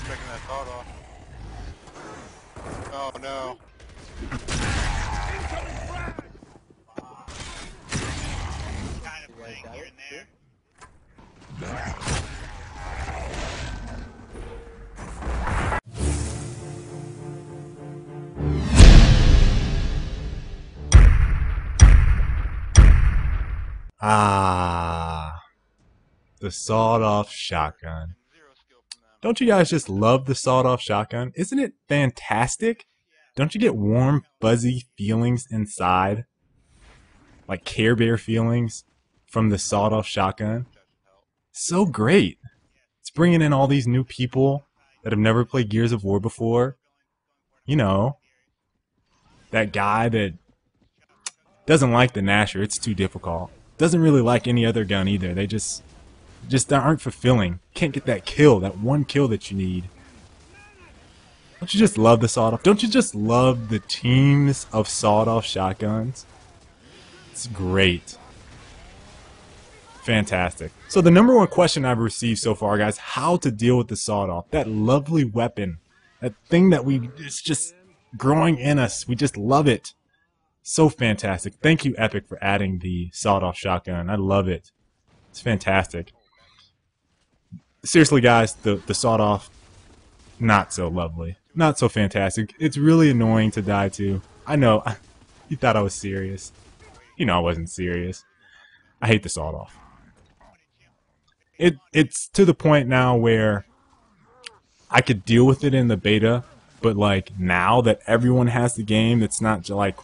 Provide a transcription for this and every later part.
Checking that thought off. Oh no. Kind of playing here and there. Ah, the sawed-off shotgun. Don't you guys just love the sawed-off shotgun? Isn't it fantastic? Don't you get warm, fuzzy feelings inside? Like Care Bear feelings from the sawed-off shotgun? So great. It's bringing in all these new people that have never played Gears of War before. You know, that guy that doesn't like the gnasher. It's too difficult. Doesn't really like any other gun either. They just aren't fulfilling. Can't get that kill, that one kill that you need. Don't you just love the sawed-off? Don't you just love the teams of sawed-off shotguns? It's great. Fantastic. So the number one question I've received so far, guys, how to deal with the sawed-off. That lovely weapon. That thing that it's just growing in us. We just love it. So fantastic. Thank you, Epic, for adding the sawed-off shotgun. I love it. It's fantastic. Seriously, guys, the sawed-off, not so lovely. Not so fantastic. It's really annoying to die to. I know. You thought I was serious. You know I wasn't serious. I hate the sawed-off. It's to the point now where I could deal with it in the beta, but like now that everyone has the game, it's not like...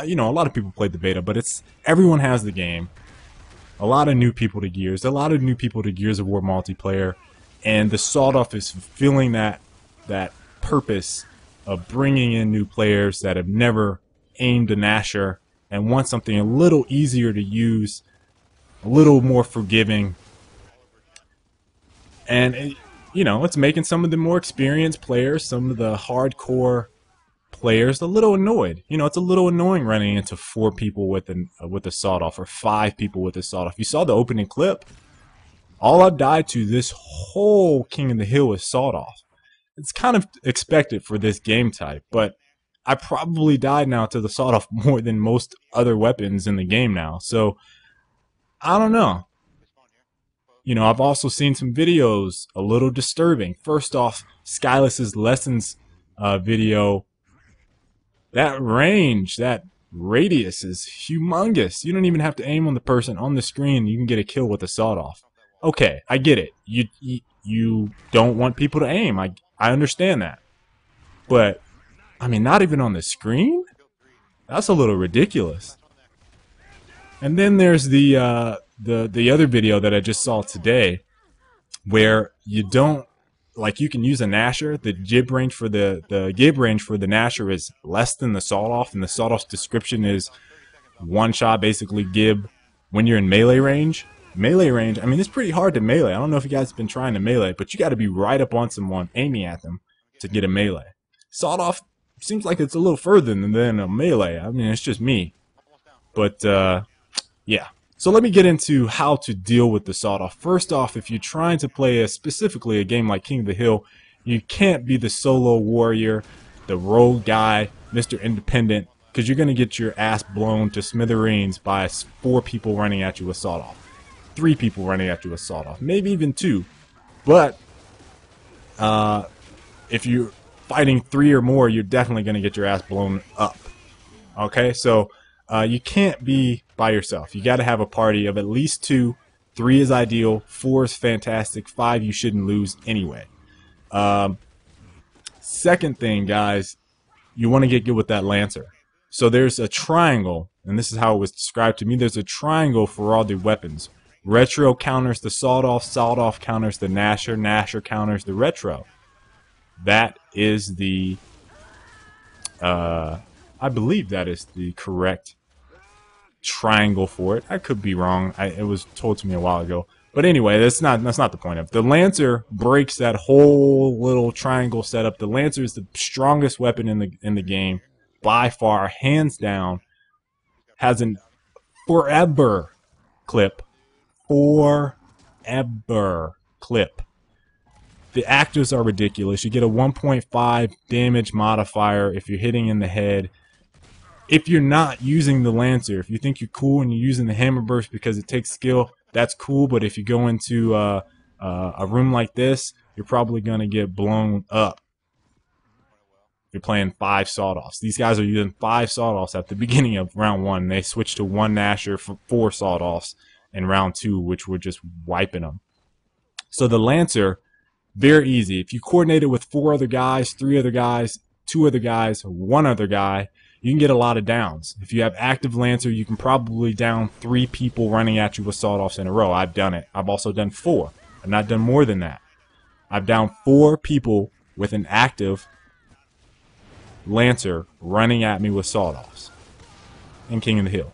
you know, a lot of people played the beta, but everyone has the game. A lot of new people to Gears, a lot of new people to Gears of War multiplayer, and the sawed-off is fulfilling that purpose of bringing in new players that have never aimed a gnasher and want something a little easier to use, a little more forgiving, and you know, it's making some of the more experienced players, some of the hardcore players, a little annoyed. You know, it's a little annoying running into 4 people with a sawed-off or 5 people with a sawed-off. You saw the opening clip. All I've died to this whole King of the Hill is sawed-off. It's kind of expected for this game type, but I probably died now to the sawed-off more than most other weapons in the game now. So I don't know. You know, I've also seen some videos a little disturbing. First off, Skyllus's lessons video. That range, that radius is humongous. You don't even have to aim on the person on the screen. You can get a kill with a sawed-off. Okay, I get it. You don't want people to aim. I understand that. But, I mean, not even on the screen? That's a little ridiculous. And then there's the other video that I just saw today where you don't... Like, you can use a gnasher. The gib range for the gnasher is less than the sawed-off, and the sawed-off's description is one shot, basically gib when you're in melee range. Melee range, I mean, it's pretty hard to melee. I don't know if you guys have been trying to melee, but you got to be right up on someone, aiming at them to get a melee. Sawed-off seems like it's a little further than a melee. I mean, it's just me. But, yeah. So let me get into how to deal with the sawed-off. First off, if you're trying to play specifically a game like King of the Hill, you can't be the solo warrior, the rogue guy, Mr. Independent, because you're going to get your ass blown to smithereens by 4 people running at you with sawed-off. 3 people running at you with sawed-off. Maybe even 2. But if you're fighting 3 or more, you're definitely going to get your ass blown up. Okay, so you can't be by yourself. You got to have a party of at least 2. 3 is ideal. 4 is fantastic. 5 you shouldn't lose anyway. Second thing, guys, you want to get good with that Lancer. So there's a triangle, and this is how it was described to me. There's a triangle for all the weapons. Retro counters the sawed-off. Sawed-off counters the gnasher. Gnasher counters the retro. That is the... I believe that is the correct triangle for it. I could be wrong. It was told to me a while ago. But anyway, that's not the point of it. The Lancer breaks that whole little triangle setup. The Lancer is the strongest weapon in the game by far, hands down. Has an forever clip. Forever clip. The actives are ridiculous. You get a 1.5 damage modifier if you're hitting in the head. If you're not using the Lancer, if you think you're cool and you're using the Hammer Burst because it takes skill, that's cool. But if you go into a room like this, you're probably going to get blown up. You're playing 5 sawed-offs. These guys are using 5 sawed-offs at the beginning of round 1. They switched to 1 gnasher for 4 sawed-offs in round 2, which were just wiping them. So the Lancer, very easy. If you coordinate it with 4 other guys, 3 other guys, 2 other guys, 1 other guy, you can get a lot of downs. If you have active Lancer, you can probably down 3 people running at you with sawed-offs in a row. I've done it. I've also done 4. I've not done more than that. I've downed 4 people with an active Lancer running at me with sawed-offs in King of the Hill.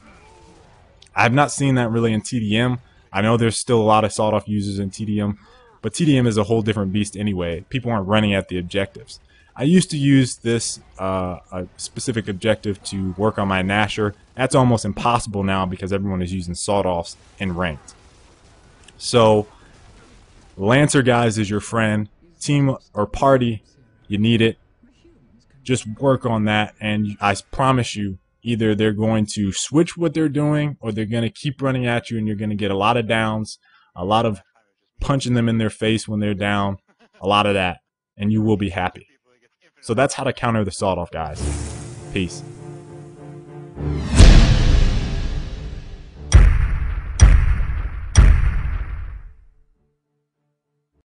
I have not seen that really in TDM. I know there's still a lot of sawed-off users in TDM, but TDM is a whole different beast anyway. People aren't running at the objectives. I used to use this a specific objective to work on my gnasher. That's almost impossible now because everyone is using sawed-offs in ranked. So Lancer, guys, is your friend. Team or party, you need it. Just work on that, and I promise you, either they're going to switch what they're doing or they're going to keep running at you, and you're going to get a lot of downs, a lot of punching them in their face when they're down, a lot of that, and you will be happy. So that's how to counter the sawed-off, guys. Peace.